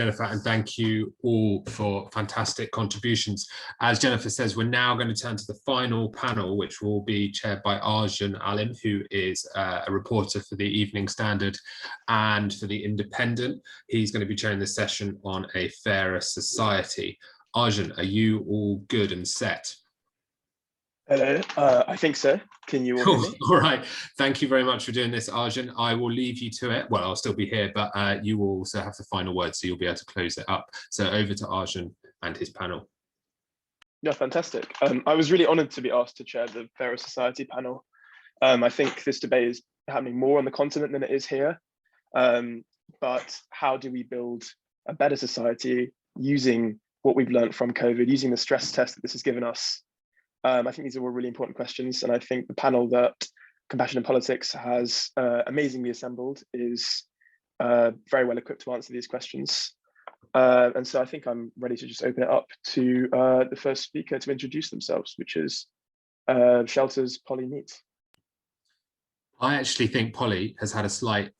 Jennifer, and thank you all for fantastic contributions. As Jennifer says, we're now going to turn to the final panel, which will be chaired by Arjun Allen, who is a reporter for the Evening Standard and for the Independent. He's going to be chairing this session on a fairer society. Arjun, are you all good and set? Hello, I think so. Can you all hear me? All right. Thank you very much for doing this, Arjun. I will leave you to it. Well, I'll still be here, but you will also have the final word, so you'll be able to close it up. So over to Arjun and his panel. Yeah, fantastic. I was really honoured to be asked to chair the Fairer Society panel. I think this debate is happening more on the continent than it is here. But how do we build a better society using what we've learned from COVID, using the stress test that this has given us? I think these are all really important questions, and I think the panel that Compassion in Politics has amazingly assembled is very well equipped to answer these questions. And so I think I'm ready to just open it up to the first speaker to introduce themselves, which is Shelter's Polly Neate. I actually think Polly has had a slight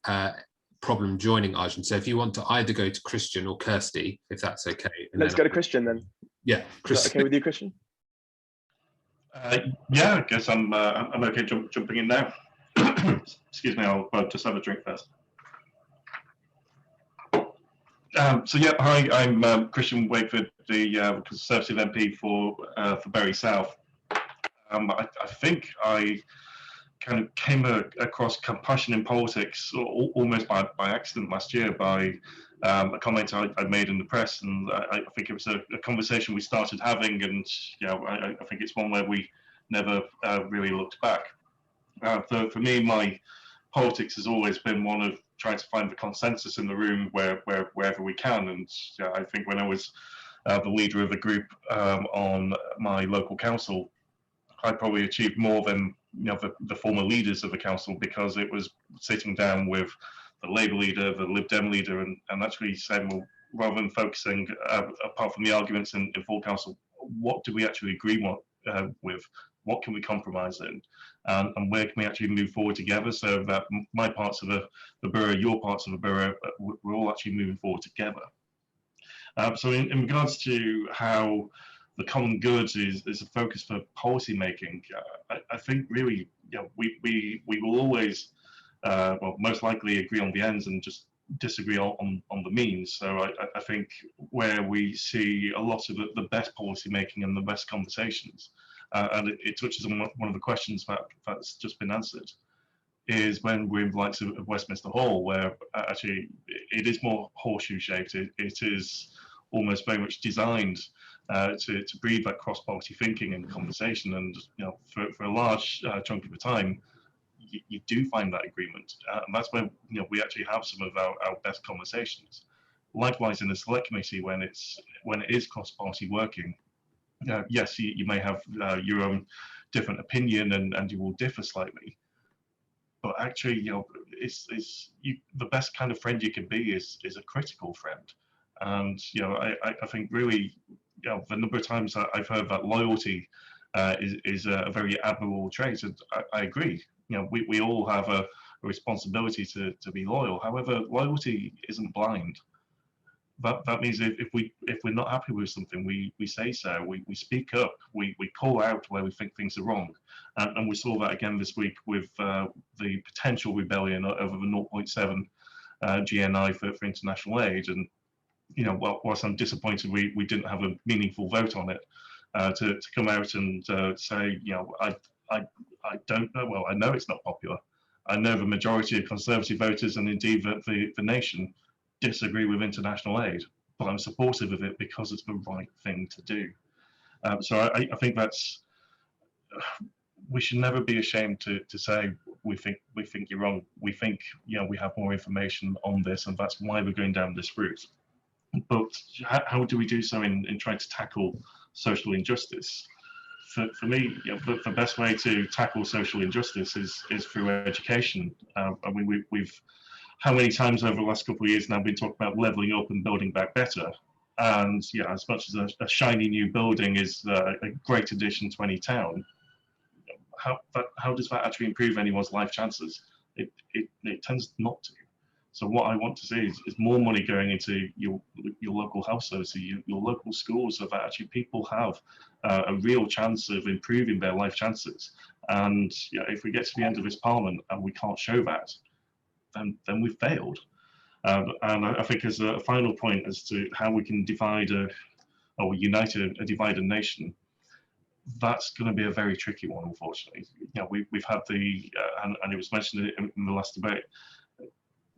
problem joining Arjun, so if you want to either go to Christian or Kirsty, if that's okay. Let's go to Christian then. Yeah, Christian. Okay with you, Christian? Yeah, I guess I'm okay jumping in now. Excuse me, I'll just have a drink first. So yeah, hi, I'm Christian Wakeford, the Conservative MP for Bury South. I think I kind of came across Compassion in Politics almost by accident last year by a comment I made in the press, and I think it was a conversation we started having, and I think it's one where we never really looked back. For me, my politics has always been one of trying to find the consensus in the room wherever we can, and I think when I was the leader of a group on my local council, I probably achieved more than the former leaders of the council, because it was sitting down with the Labour leader, the Lib Dem leader, and actually saying, well, rather than focusing, apart from the arguments in full council, what do we actually agree with? What can we compromise in? And where can we actually move forward together, so that my parts of the borough, your parts of the borough, we're all actually moving forward together. So in regards to how the common good is a focus for policy making, I think really we will always well, most likely agree on the ends and just disagree on the means. So I think where we see a lot of the best policy making and the best conversations, and it touches on one of the questions that's just been answered, is when we're in the likes of Westminster Hall, where actually it is more horseshoe shaped. It is almost very much designed to breed that cross-party thinking and conversation, and for a large chunk of the time, you do find that agreement, and that's when we actually have some of our best conversations. Likewise, in the select committee, when it is cross-party working, yes, you may have your own different opinion, and you will differ slightly, but actually, the best kind of friend you can be is a critical friend. And I think really, the number of times that I've heard that loyalty is a very admirable trait, and I agree. We all have a responsibility to be loyal. However, loyalty isn't blind. That means if we're not happy with something, we say so. We speak up. We call out where we think things are wrong, and we saw that again this week with the potential rebellion over the 0.7 GNI for international aid. And whilst I'm disappointed we didn't have a meaningful vote on it, to come out and say, I don't know. Well, I know it's not popular. I know the majority of Conservative voters, and indeed the nation, disagree with international aid, but I'm supportive of it because it's the right thing to do. So I think that's, we should never be ashamed to say we think you're wrong. We think we have more information on this, and that's why we're going down this route. But how do we do so in trying to tackle social injustice? For me, the best way to tackle social injustice is through education. I mean, we've how many times over the last couple of years now been talking about levelling up and building back better. And as much as a shiny new building is a great addition to any town, how does that actually improve anyone's life chances? It tends not to. So what I want to see is more money going into your local health services, your local schools, so that actually people have a real chance of improving their life chances. And if we get to the end of this parliament and we can't show that, then we've failed. And I think as a final point as to how we can unite a divided nation, that's going to be a very tricky one, unfortunately. We've had and it was mentioned in the last debate,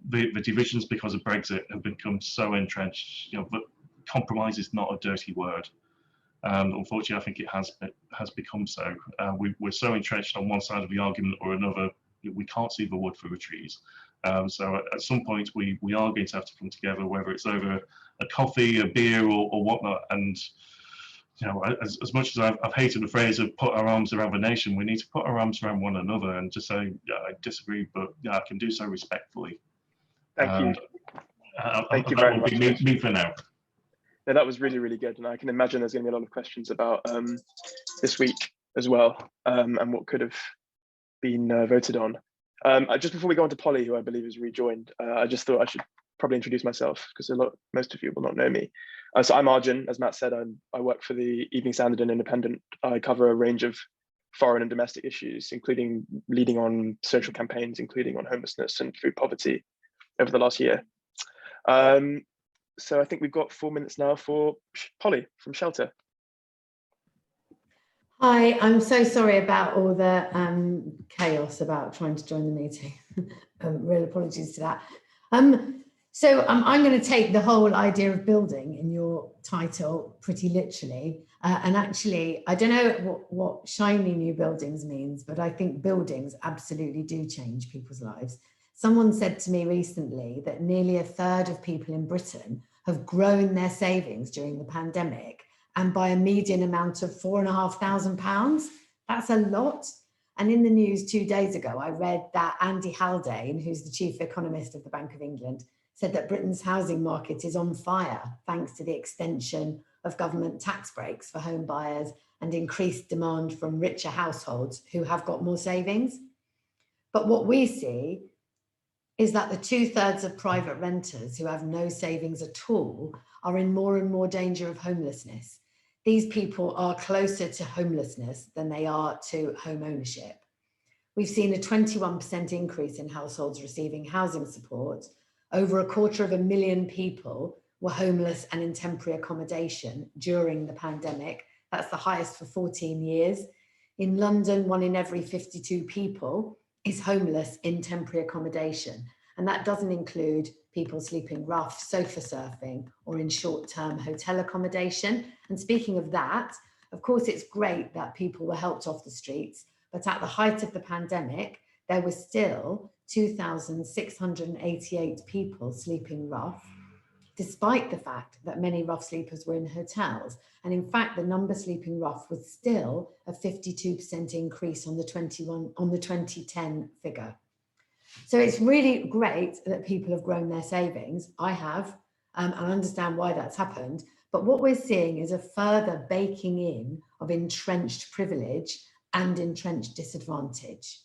the divisions because of Brexit have become so entrenched. But compromise is not a dirty word. Unfortunately, I think it has become so. We're so entrenched on one side of the argument or another, we can't see the wood for the trees. So at some point, we are going to have to come together, whether it's over a coffee, a beer, or whatnot. And as much as I've hated the phrase of put our arms around the nation, we need to put our arms around one another and just say, I disagree, but I can do so respectfully. Thank you. Thank you very much. Me for now. Yeah, that was really, really good. And I can imagine there's going to be a lot of questions about this week as well, and what could have been voted on. Just before we go on to Polly, who I believe has rejoined, I just thought I should probably introduce myself because most of you will not know me. So I'm Arjun, as Matt said. I work for the Evening Standard and Independent. I cover a range of foreign and domestic issues, including leading on social campaigns, including on homelessness and food poverty over the last year. So I think we've got 4 minutes now for Polly from Shelter. Hi, I'm so sorry about all the chaos about trying to join the meeting. Real apologies to that. So I'm going to take the whole idea of building in your title pretty literally. And actually, I don't know what shiny new buildings means, but I think buildings absolutely do change people's lives. Someone said to me recently that nearly a third of people in Britain have grown their savings during the pandemic, and by a median amount of £4,500. That's a lot. And in the news 2 days ago, I read that Andy Haldane, who's the chief economist of the Bank of England, said that Britain's housing market is on fire thanks to the extension of government tax breaks for home buyers and increased demand from richer households who have got more savings. But what we see is that the 2/3 of private renters who have no savings at all are in more and more danger of homelessness. These people are closer to homelessness than they are to home ownership. We've seen a 21% increase in households receiving housing support. Over 250,000 people were homeless and in temporary accommodation during the pandemic. That's the highest for 14 years. In London, 1 in every 52 people is homeless in temporary accommodation. And that doesn't include people sleeping rough, sofa surfing, or in short-term hotel accommodation. And speaking of that, of course, it's great that people were helped off the streets, but at the height of the pandemic, there were still 2,688 people sleeping rough, despite the fact that many rough sleepers were in hotels. And in fact, the number sleeping rough was still a 52% increase on the 2010 figure. So it's really great that people have grown their savings. I have, and I understand why that's happened. But what we're seeing is a further baking in of entrenched privilege and entrenched disadvantage.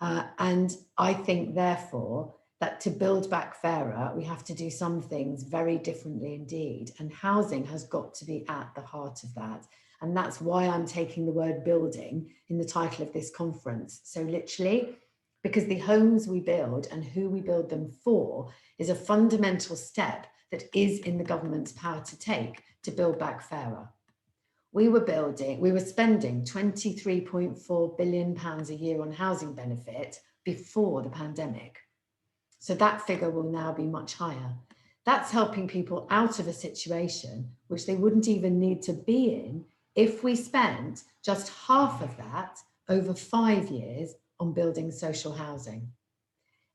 And I think, therefore, that to build back fairer, we have to do some things very differently indeed. And housing has got to be at the heart of that. And that's why I'm taking the word building in the title of this conference. So literally, because the homes we build and who we build them for is a fundamental step that is in the government's power to take to build back fairer. We were spending £23.4 billion a year on housing benefit before the pandemic. So that figure will now be much higher. That's helping people out of a situation which they wouldn't even need to be in if we spent just half of that over 5 years on building social housing.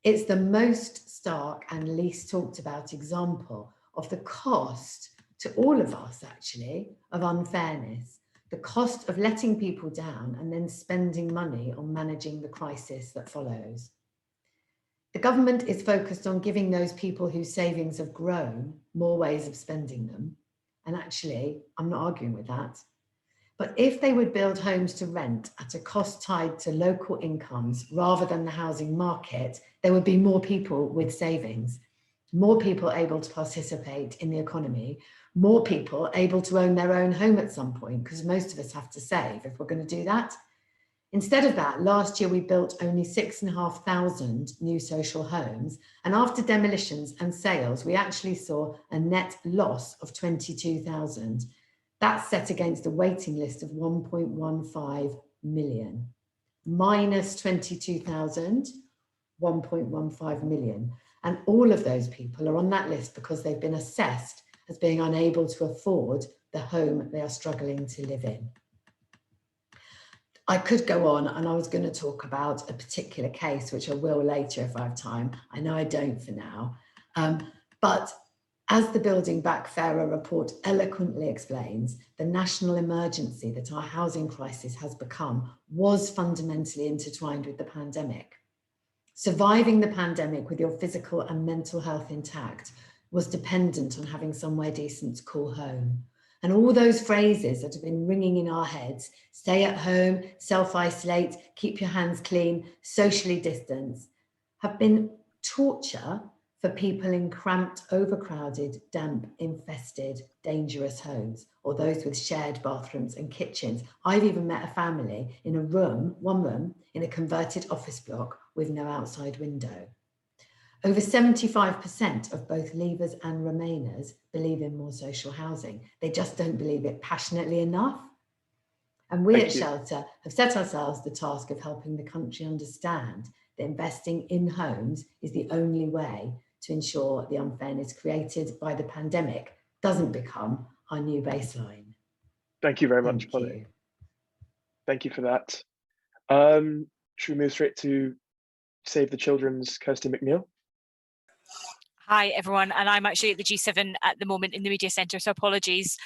It's the most stark and least talked about example of the cost to all of us, actually, of unfairness, the cost of letting people down and then spending money on managing the crisis that follows. The government is focused on giving those people whose savings have grown more ways of spending them. And actually, I'm not arguing with that. But if they would build homes to rent at a cost tied to local incomes rather than the housing market, there would be more people with savings, more people able to participate in the economy, more people able to own their own home at some point, because most of us have to save if we're going to do that. Instead of that, last year we built only 6,500 new social homes, and after demolitions and sales, we actually saw a net loss of 22,000. That's set against a waiting list of 1.15 million. Minus 22,000, 1.15 million. And all of those people are on that list because they've been assessed as being unable to afford the home they are struggling to live in. I could go on, and I was going to talk about a particular case, which I will later if I have time. I know I don't for now. But as the Building Back Fairer report eloquently explains, the national emergency that our housing crisis has become was fundamentally intertwined with the pandemic. Surviving the pandemic with your physical and mental health intact was dependent on having somewhere decent to call home. And all those phrases that have been ringing in our heads, stay at home, self-isolate, keep your hands clean, socially distance, have been torture for people in cramped, overcrowded, damp, infested, dangerous homes, or those with shared bathrooms and kitchens. I've even met a family in a room, one room, in a converted office block with no outside window. Over 75% of both Leavers and Remainers believe in more social housing. They just don't believe it passionately enough. And we at Shelter have set ourselves the task of helping the country understand that investing in homes is the only way to ensure the unfairness created by the pandemic doesn't become our new baseline. Thank you very much, Polly. Thank you for that. Should we move straight to Save the Children's Kirsty McNeill? Hi everyone, and I'm actually at the G7 at the moment in the media centre, so apologies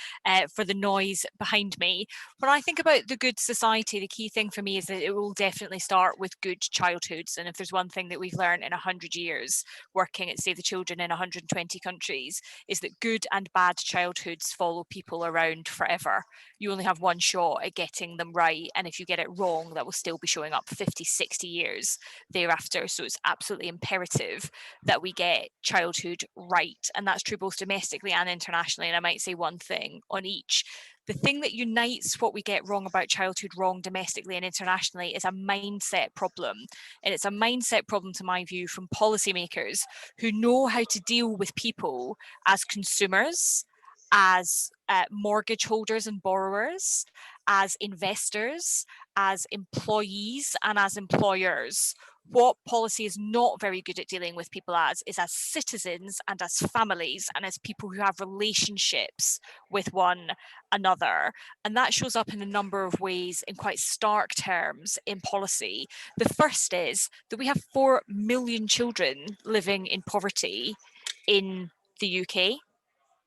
for the noise behind me. When I think about the good society, the key thing for me is that it will definitely start with good childhoods. And if there's one thing that we've learned in 100 years working at Save the Children in 120 countries, is that good and bad childhoods follow people around forever. You only have one shot at getting them right, and if you get it wrong, that will still be showing up 50, 60 years thereafter. So it's absolutely imperative that we get childhood right, and that's true both domestically and internationally. And I might say one thing on each. The thing that unites what we get wrong about childhood wrong domestically and internationally is a mindset problem. And it's a mindset problem, to my view, from policymakers who know how to deal with people as consumers, as mortgage holders and borrowers, as investors, as employees, and as employers. What policy is not very good at dealing with people as is as citizens and as families and as people who have relationships with one another. And that shows up in a number of ways in quite stark terms in policy. The first is that we have 4 million children living in poverty in the UK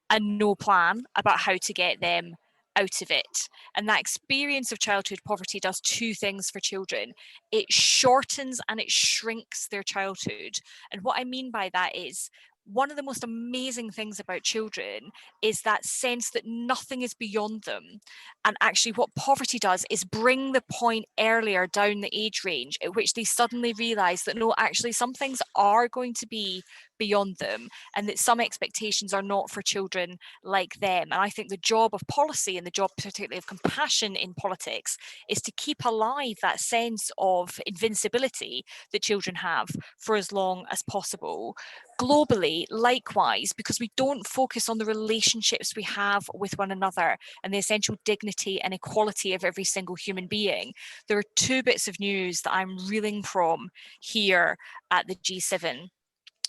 and no plan about how to get them out of it. And that experience of childhood poverty does two things for children. It shortens and it shrinks their childhood. And what I mean by that is, one of the most amazing things about children is that sense that nothing is beyond them. And actually what poverty does is bring the point earlier down the age range at which they suddenly realise that no, actually some things are going to be beyond them, and that some expectations are not for children like them. And I think the job of policy, and the job particularly of compassion in politics, is to keep alive that sense of invincibility that children have for as long as possible. Globally, likewise, because we don't focus on the relationships we have with one another and the essential dignity and equality of every single human being, there are two bits of news that I'm reeling from here at the G7.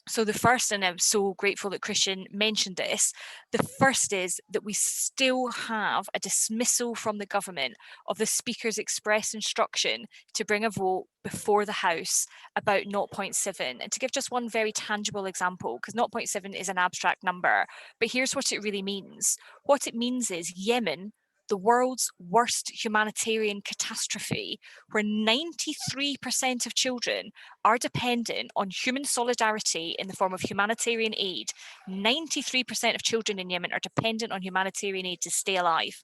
So the first, and I'm so grateful that Christian mentioned this, the first is that we still have a dismissal from the government of the Speaker's express instruction to bring a vote before the House about 0.7. And to give just one very tangible example, because 0.7 is an abstract number, but here's what it really means. What it means is Yemen, the world's worst humanitarian catastrophe, where 93% of children are dependent on human solidarity in the form of humanitarian aid. 93% of children in Yemen are dependent on humanitarian aid to stay alive.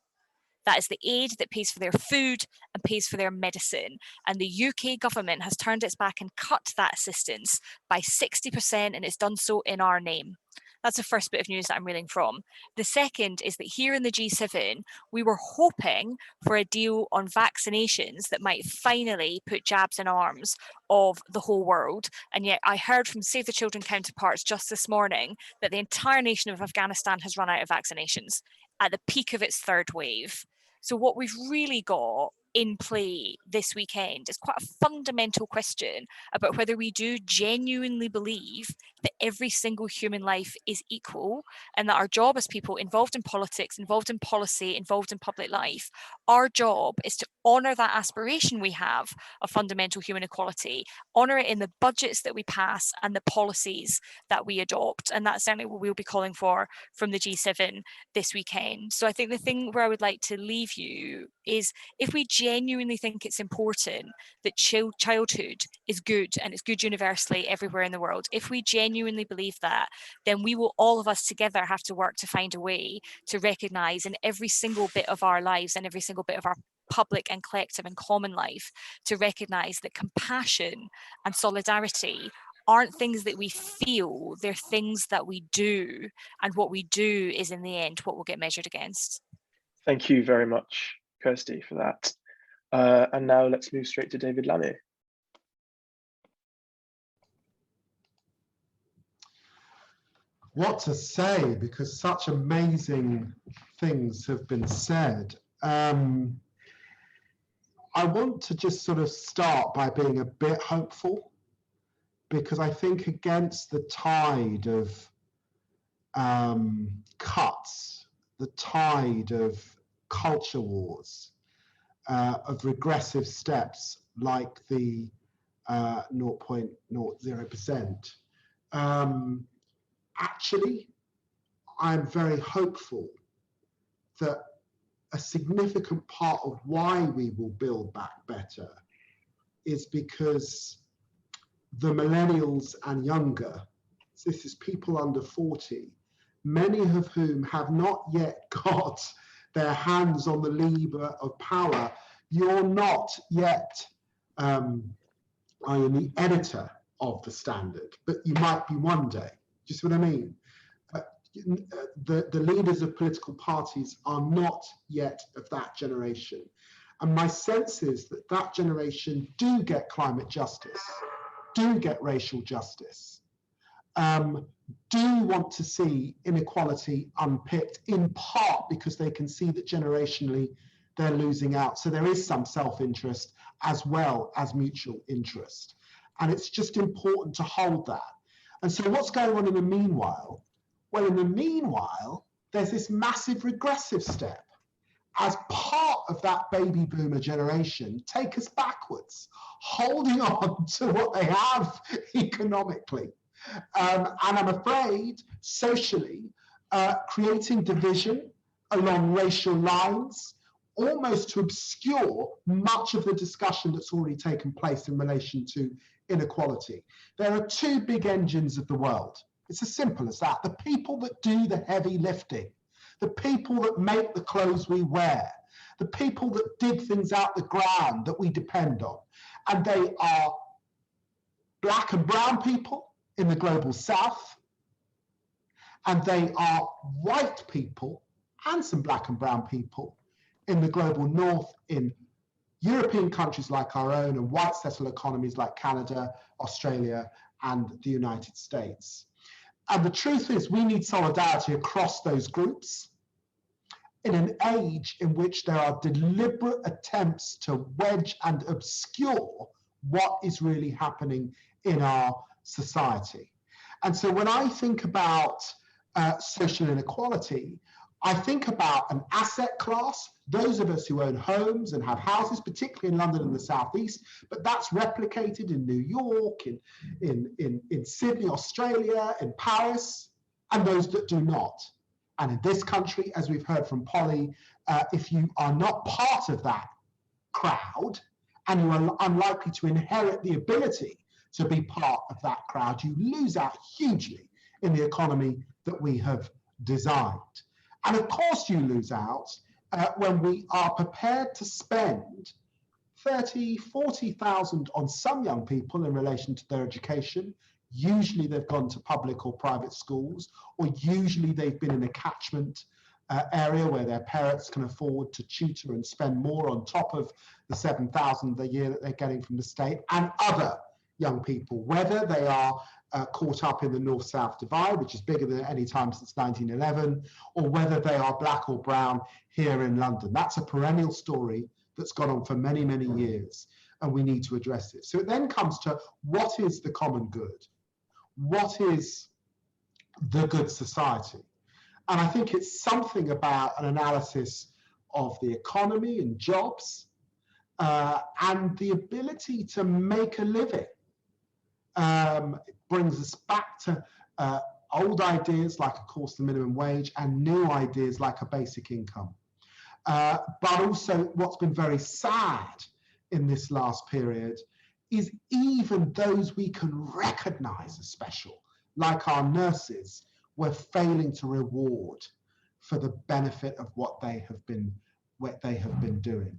That is the aid that pays for their food and pays for their medicine. And the UK government has turned its back and cut that assistance by 60%, and it's done so in our name. That's the first bit of news that I'm reeling from. The second is that here in the G7, we were hoping for a deal on vaccinations that might finally put jabs in arms of the whole world. And yet I heard from Save the Children counterparts just this morning that the entire nation of Afghanistan has run out of vaccinations at the peak of its third wave. So what we've really got in play this weekend is quite a fundamental question about whether we do genuinely believe that every single human life is equal, and that our job as people involved in politics, involved in policy, involved in public life, our job is to honour that aspiration we have of fundamental human equality, honour it in the budgets that we pass and the policies that we adopt. And that's certainly what we'll be calling for from the G7 this weekend. So I think the thing where I would like to leave you is, if we genuinely think it's important that childhood is good and it's good universally everywhere in the world, if we genuinely believe that, then we will, all of us together, have to work to find a way to recognise in every single bit of our lives and every single bit of our public and collective and common life, to recognise that compassion and solidarity aren't things that we feel, they're things that we do. And what we do is, in the end, what we'll get measured against. Thank you very much, Kirsty, for that. And now let's move straight to David Lammy. What to say, because such amazing things have been said. I want to just sort of start by being a bit hopeful, because I think against the tide of cuts, the tide of culture wars, of regressive steps like the 0.00%, actually, I'm very hopeful that a significant part of why we will build back better is because the millennials and younger, so this is people under 40, many of whom have not yet got their hands on the lever of power. You're not yet, I am the editor of the Standard, but you might be one day. Do you see what I mean? The leaders of political parties are not yet of that generation. And my sense is that that generation do get climate justice, do get racial justice, do want to see inequality unpicked, in part because they can see that generationally they're losing out. So there is some self-interest as well as mutual interest. And it's just important to hold that. And so what's going on in the meanwhile? Well, in the meanwhile, there's this massive regressive step. As part of that baby boomer generation, take us backwards, holding on to what they have economically. And I'm afraid, socially, creating division along racial lines, almost to obscure much of the discussion that's already taken place in relation to inequality. There are two big engines of the world. It's as simple as that. The people that do the heavy lifting, the people that make the clothes we wear, the people that dig things out the ground that we depend on. And they are black and brown people in the global south, and they are white people and some black and brown people in the global north, in European countries like our own and white settled economies like Canada, Australia, and the United States. And the truth is, we need solidarity across those groups in an age in which there are deliberate attempts to wedge and obscure what is really happening in our society. And so when I think about social inequality, I think about an asset class, those of us who own homes and have houses, particularly in London and the Southeast, but that's replicated in New York, in Sydney, Australia, in Paris, and those that do not. And in this country, as we've heard from Polly, if you are not part of that crowd, and you are unlikely to inherit the ability to be part of that crowd, you lose out hugely in the economy that we have designed. And of course you lose out when we are prepared to spend 30, 40,000 on some young people in relation to their education. Usually they've gone to public or private schools, or usually they've been in a catchment area where their parents can afford to tutor and spend more on top of the 7,000 a year that they're getting from the state, and other young people, whether they are caught up in the north-south divide, which is bigger than any time since 1911, or whether they are black or brown here in London. That's a perennial story that's gone on for many, many years, and we need to address it. So it then comes to, what is the common good? What is the good society? And I think it's something about an analysis of the economy and jobs, and the ability to make a living. It brings us back to old ideas like, of course, the minimum wage, and new ideas like a basic income. But also what's been very sad in this last period is even those we can recognize as special, like our nurses, we're failing to reward for the benefit of what they have been doing.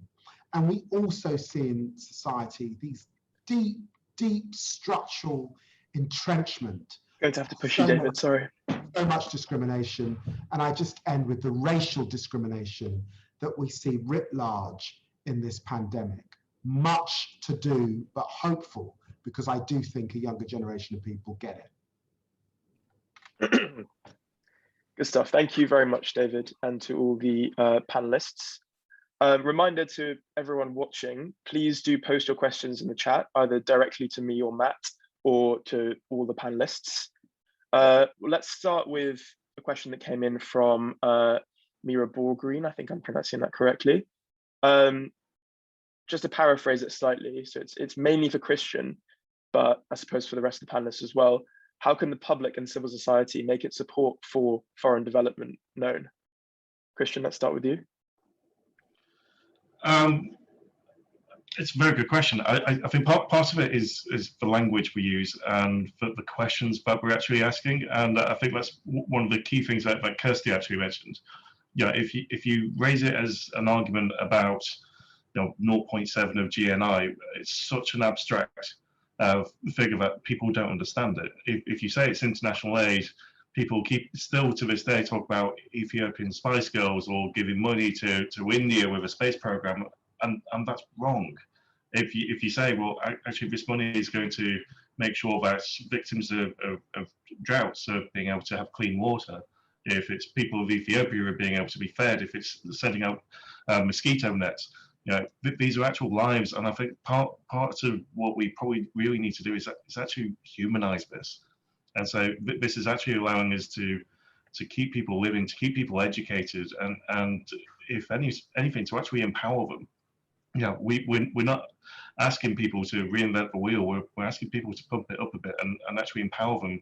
And we also see in society these deep structural entrenchment. Going to have to push you, David, sorry. So much discrimination. And I just end with the racial discrimination that we see writ large in this pandemic. Much to do, but hopeful, because I do think a younger generation of people get it. Good stuff. Thank you very much, David, and to all the panelists. Reminder to everyone watching, please do post your questions in the chat, either directly to me or Matt, or to all the panelists. Let's start with a question that came in from Mira Borgreen. I think I'm pronouncing that correctly. Just to paraphrase it slightly, so it's mainly for Christian, but I suppose for the rest of the panelists as well. How can the public and civil society make its support for foreign development known? Christian, let's start with you. It's a very good question. I think part of it is the language we use and the questions that we're actually asking. And I think that's one of the key things that Kirsty actually mentioned. Yeah, if you raise it as an argument about 0.7 of GNI, it's such an abstract figure that people don't understand it. If you say it's international aid, people still to this day talk about Ethiopian Spice Girls or giving money to India with a space program, and that's wrong. If you say, well, actually this money is going to make sure that victims of droughts are being able to have clean water, if it's people of Ethiopia are being able to be fed, if it's sending out mosquito nets, these are actual lives. And I think part of what we probably really need to do is actually humanize this. And so this is actually allowing us to keep people living, to keep people educated, and if anything, to actually empower them. We're not asking people to reinvent the wheel. We're asking people to pump it up a bit and actually empower them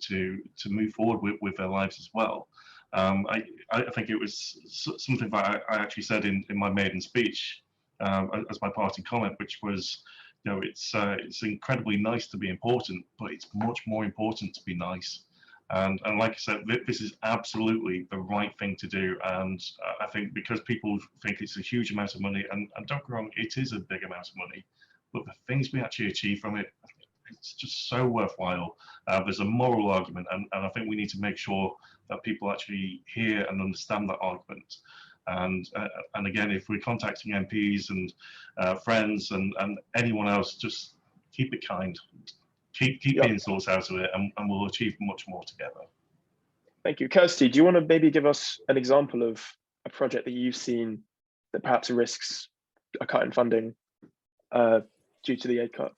to move forward with their lives as well. I think it was something that I actually said in my maiden speech as my parting comment, which was, it's incredibly nice to be important, but it's much more important to be nice. And like I said, this is absolutely the right thing to do. And I think because people think it's a huge amount of money, and don't get me wrong, it is a big amount of money, but the things we actually achieve from it, it's just so worthwhile. There's a moral argument, and I think we need to make sure that people actually hear and understand that argument. And again, if we're contacting MPs and friends and anyone else, just keep it kind. Keep the insults out of it, and we'll achieve much more together. Thank you. Kirsty, do you want to maybe give us an example of a project that you've seen that perhaps risks a cut in funding due to the aid cut?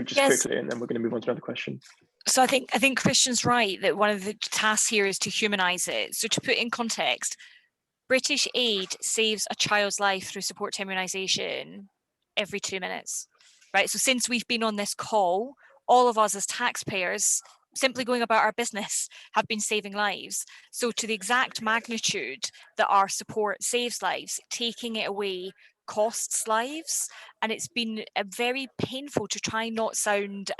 Just quickly, and then we're going to move on to another question. So I think Christian's right that one of the tasks here is to humanise it. So to put in context, British aid saves a child's life through support to immunisation every 2 minutes, right? So since we've been on this call, all of us as taxpayers, simply going about our business, have been saving lives. So to the exact magnitude that our support saves lives, taking it away costs lives, and it's been very painful to try not sound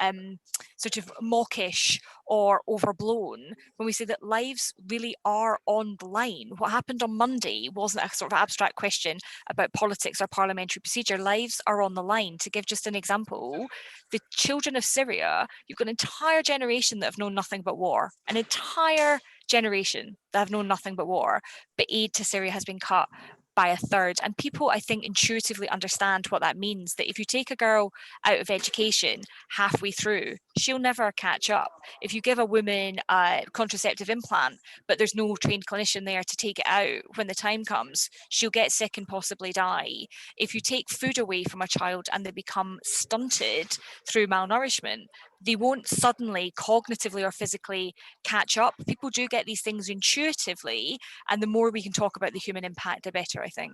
sort of mawkish or overblown when we say that lives really are on the line. What happened on Monday wasn't a sort of abstract question about politics or parliamentary procedure. Lives are on the line. To give just an example, the children of Syria, you've got an entire generation that have known nothing but war, an entire generation that have known nothing but war, but aid to Syria has been cut by a third. And people, I think, intuitively understand what that means, that if you take a girl out of education halfway through, she'll never catch up. If you give a woman a contraceptive implant, but there's no trained clinician there to take it out when the time comes, she'll get sick and possibly die. If you take food away from a child and they become stunted through malnourishment, they won't suddenly cognitively or physically catch up. People do get these things intuitively, and the more we can talk about the human impact, the better, I think.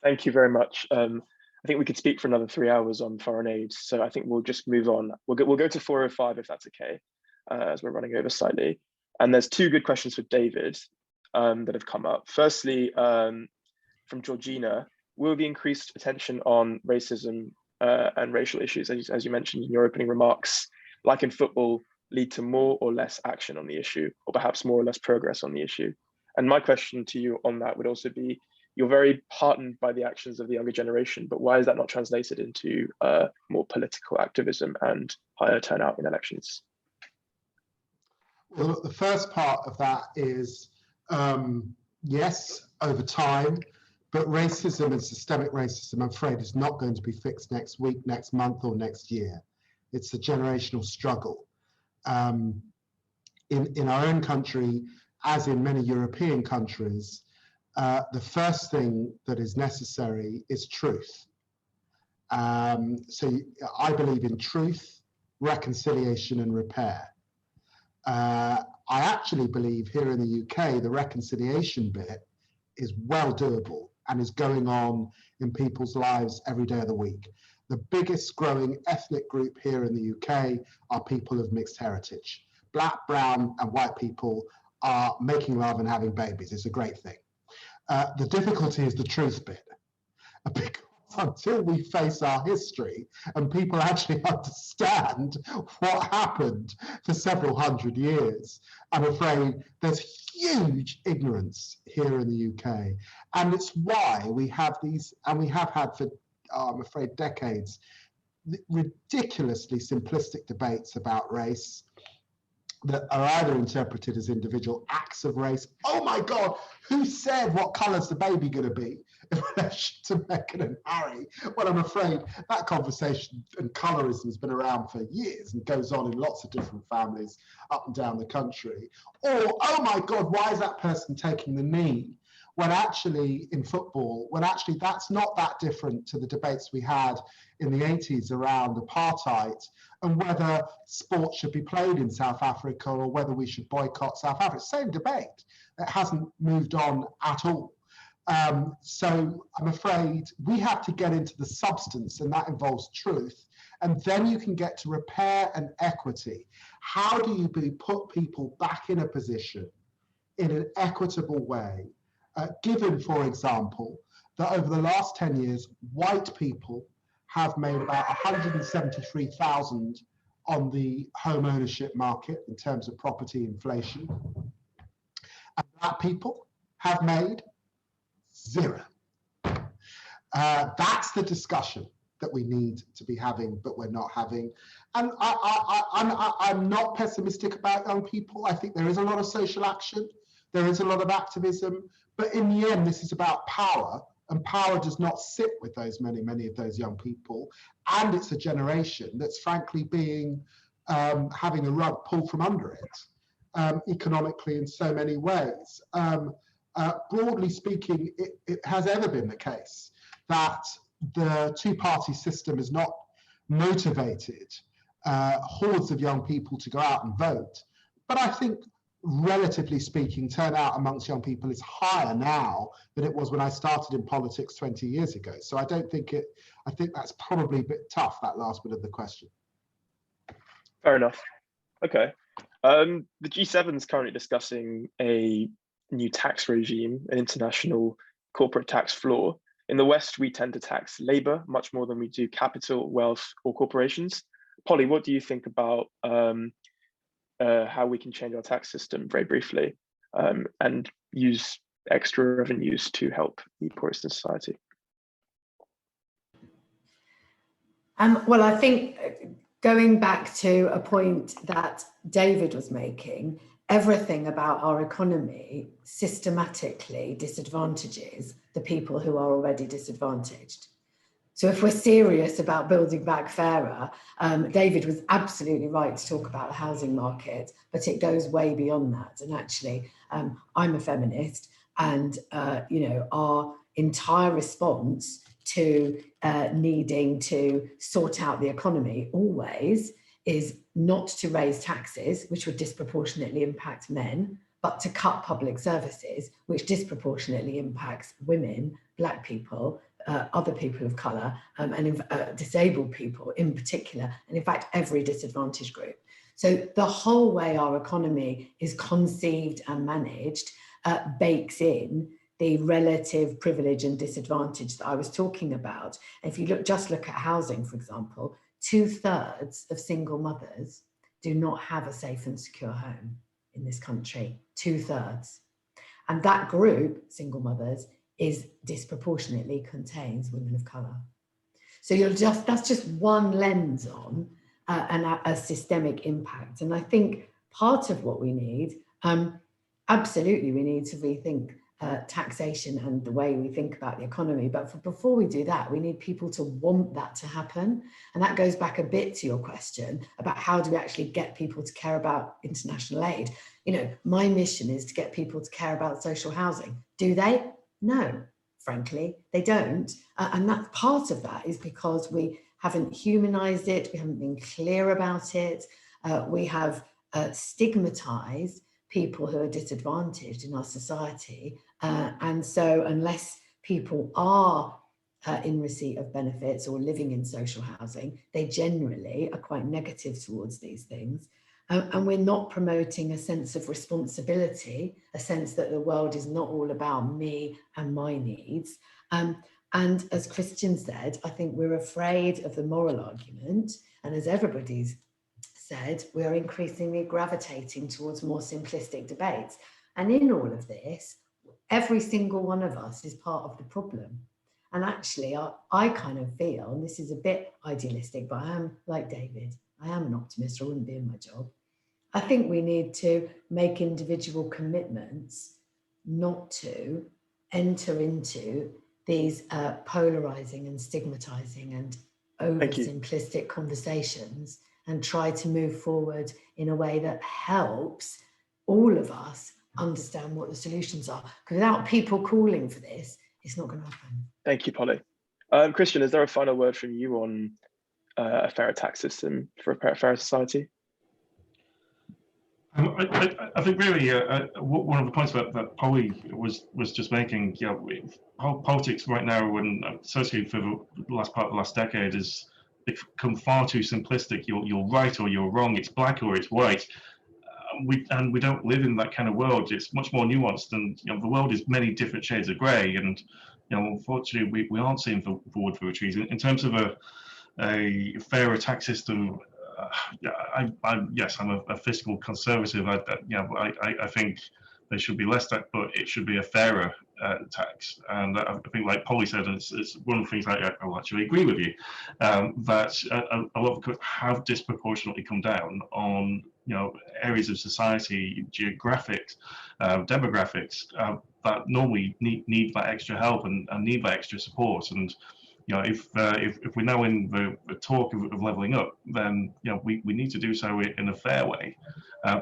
Thank you very much. I think we could speak for another 3 hours on foreign aid, so I think we'll just move on. We'll go to 4:05 if that's okay, as we're running over slightly. And there's two good questions for David that have come up. Firstly, from Georgina, will the increased attention on racism and racial issues, as you mentioned in your opening remarks, like in football, lead to more or less action on the issue, or perhaps more or less progress on the issue? And my question to you on that would also be, you're very heartened by the actions of the younger generation, but why is that not translated into more political activism and higher turnout in elections? Well, the first part of that is, yes, over time, but racism and systemic racism, I'm afraid, is not going to be fixed next week, next month, or next year. It's a generational struggle. In our own country, as in many European countries, the first thing that is necessary is truth. So I believe in truth, reconciliation, and repair. I actually believe here in the UK, the reconciliation bit is well doable and is going on in people's lives every day of the week. The biggest growing ethnic group here in the UK are people of mixed heritage. Black, brown, and white people are making love and having babies. It's a great thing. The difficulty is the truth bit. Because until we face our history and people actually understand what happened for several hundred years, I'm afraid there's huge ignorance here in the UK. And it's why we have these, and we have had for, I'm afraid, decades, ridiculously simplistic debates about race that are either interpreted as individual acts of race. Oh my God, who said what colour's the baby going to be in relation to Meghan and Harry? Well, I'm afraid that conversation and colorism has been around for years and goes on in lots of different families up and down the country. Or, oh my God, why is that person taking the knee? When actually in football, when actually that's not that different to the debates we had in the 80s around apartheid and whether sport should be played in South Africa or whether we should boycott South Africa. Same debate. It hasn't moved on at all. So I'm afraid we have to get into the substance, and that involves truth. And then you can get to repair and equity. How do you put people back in a position in an equitable way? Given, for example, that over the last 10 years, white people have made about 173,000 on the home ownership market in terms of property inflation. And black people have made zero. That's the discussion that we need to be having, but we're not having. And I'm not pessimistic about young people. I think there is a lot of social action. There is a lot of activism. But in the end, this is about power. And power does not sit with those many of those young people. And it's a generation that's frankly being, having a rug pulled from under it, economically in so many ways. Broadly speaking, it has ever been the case that the two-party system has not motivated hordes of young people to go out and vote. But I think, relatively speaking, turnout amongst young people is higher now than it was when I started in politics 20 years ago. So I don't think it, I think that's probably a bit tough, that last bit of the question. Fair enough. Okay. The G7 is currently discussing a new tax regime, an international corporate tax floor. In the West, we tend to tax labor much more than we do capital, wealth, or corporations. Polly, what do you think about how we can change our tax system very briefly and use extra revenues to help the poorest in society? Well, I think going back to a point that David was making, everything about our economy systematically disadvantages the people who are already disadvantaged. So if we're serious about building back fairer, David was absolutely right to talk about the housing market, but it goes way beyond that. And actually, I'm a feminist, and our entire response to needing to sort out the economy always is not to raise taxes, which would disproportionately impact men, but to cut public services, which disproportionately impacts women, Black people, other people of colour, and disabled people in particular, and in fact, every disadvantaged group. So the whole way our economy is conceived and managed bakes in the relative privilege and disadvantage that I was talking about. If you just look at housing, for example, 2/3 of single mothers do not have a safe and secure home in this country, 2/3. And that group, single mothers, is disproportionately contains women of colour. So that's just one lens on a systemic impact. And I think part of what we need, absolutely we need to rethink taxation and the way we think about the economy. But before we do that, we need people to want that to happen. And that goes back a bit to your question about how do we actually get people to care about international aid. My mission is to get people to care about social housing. Do they? No, frankly, they don't. And that part of that is because we haven't humanized it. We haven't been clear about it. We have stigmatized people who are disadvantaged in our society. And so unless people are in receipt of benefits or living in social housing, they generally are quite negative towards these things. And we're not promoting a sense of responsibility, a sense that the world is not all about me and my needs. And as Christian said, I think we're afraid of the moral argument. And as everybody's said, we're increasingly gravitating towards more simplistic debates. And in all of this, every single one of us is part of the problem. And actually, I kind of feel, and this is a bit idealistic, but I am like David, I am an optimist, or I wouldn't be in my job. I think we need to make individual commitments not to enter into these polarizing and stigmatizing and oversimplistic conversations, and try to move forward in a way that helps all of us understand what the solutions are. Because without people calling for this, it's not going to happen. Thank you, Polly. Christian, is there a final word from you on a fairer tax system for a fairer society? I think really one of the points that Polly was just making, politics right now, and associated for the last part of the last decade, is become far too simplistic. You're right or you're wrong. It's black or it's white. We don't live in that kind of world. It's much more nuanced, and the world is many different shades of grey. And unfortunately, we aren't seeing forward for the trees in terms of a fairer tax system. Yes, I'm a fiscal conservative. I think there should be less tax, but it should be a fairer tax. And I think, like Polly said, it's one of the things I'll actually agree with you, that a lot of cuts have disproportionately come down on areas of society, geographics, demographics that normally need that extra help and need that extra support. And if we're now in the talk of levelling up, then we need to do so in a fair way.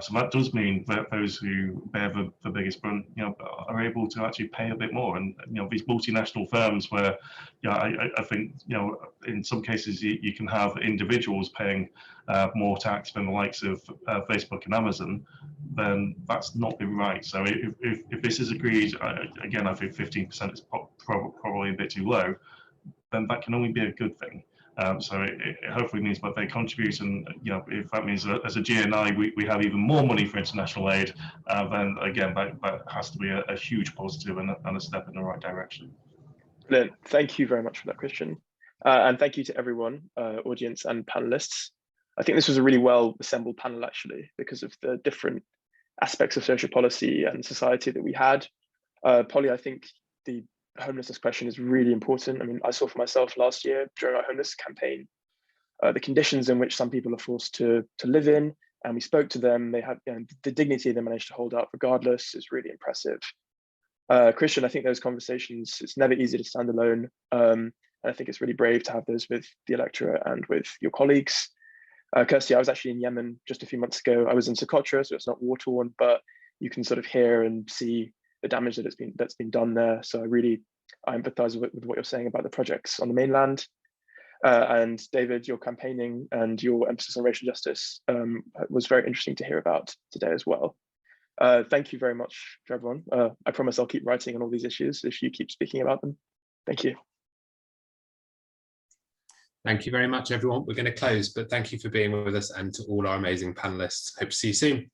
So that does mean that those who bear the biggest brunt, are able to actually pay a bit more. And these multinational firms, where I think in some cases you can have individuals paying more tax than the likes of Facebook and Amazon, then that's not been right. So if this is agreed, again, I think 15% is probably a bit too low. Then that can only be a good thing. So it hopefully means that they contribute, and if that means as a GNI we have even more money for international aid, then again that has to be a huge positive and a step in the right direction. Brilliant. Thank you very much for that, Christian. And thank you to everyone, audience and panelists. I think this was a really well assembled panel, actually, because of the different aspects of social policy and society that we had. Polly, I think the homelessness question is really important. I mean, I saw for myself last year during our homeless campaign, the conditions in which some people are forced to live in, and we spoke to them. They have, you know, the dignity they managed to hold up regardless is really impressive. Christian, I think those conversations, it's never easy to stand alone. And I think it's really brave to have those with the electorate and with your colleagues. Kirsty, I was actually in Yemen just a few months ago. I was in Socotra, so it's not war-torn, but you can sort of hear and see the damage that's been done there. So I empathize with what you're saying about the projects on the mainland. And David, your campaigning and your emphasis on racial justice was very interesting to hear about today as well. Thank you very much to everyone. I promise I'll keep writing on all these issues if you keep speaking about them. Thank you. Thank you very much, everyone. We're going to close, but thank you for being with us, and to all our amazing panelists. Hope to see you soon.